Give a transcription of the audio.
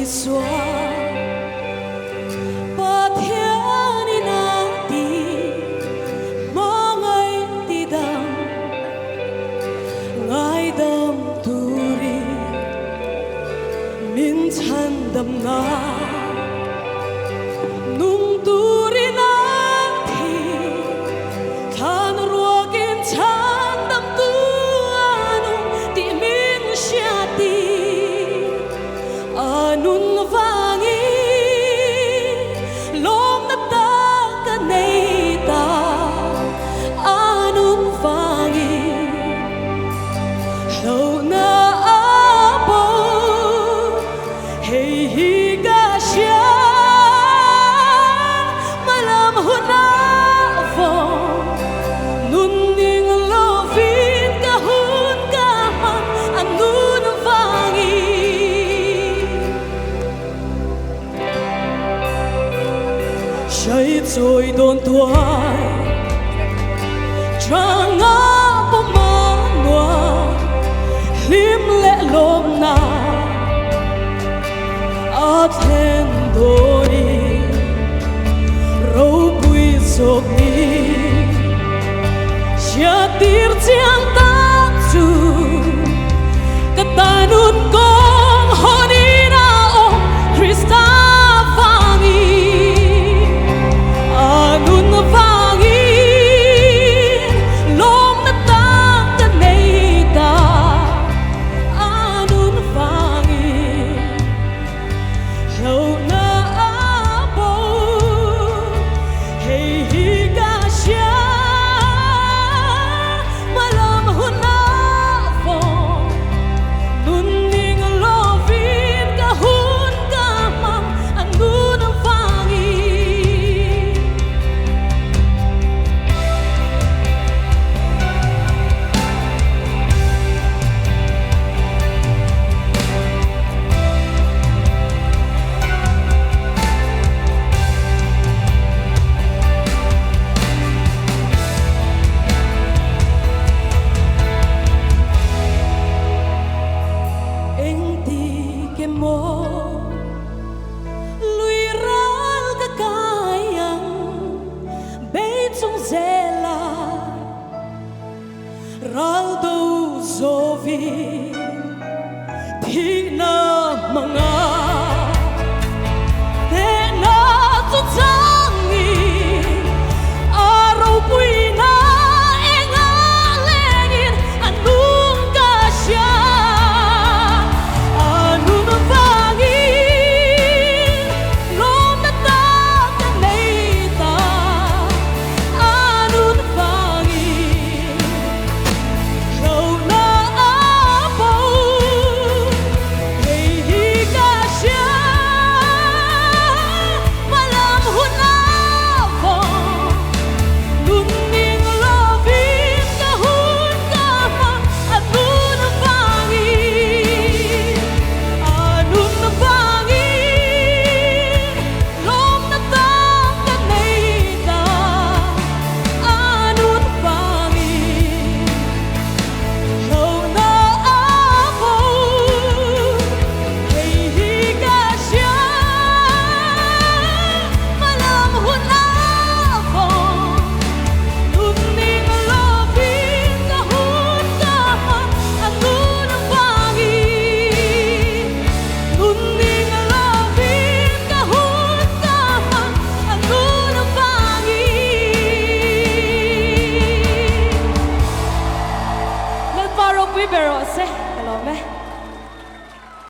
xóa và thiên đi na đi mong ai đi đam ngài đam turi min chan đam na nung turi na thì than ruakin chan đam tu anu ti min sia ti anun vangi lom na ta ka nei ta anun vangi lo na abo hey hi ga sia malam huna vo nun ning lo vin ka hun ka man anun vangi chạy rồi đồn thoại trang ngã bom ma noa lim lệ lom na a then dori râu bụi sộc đi chia tir chia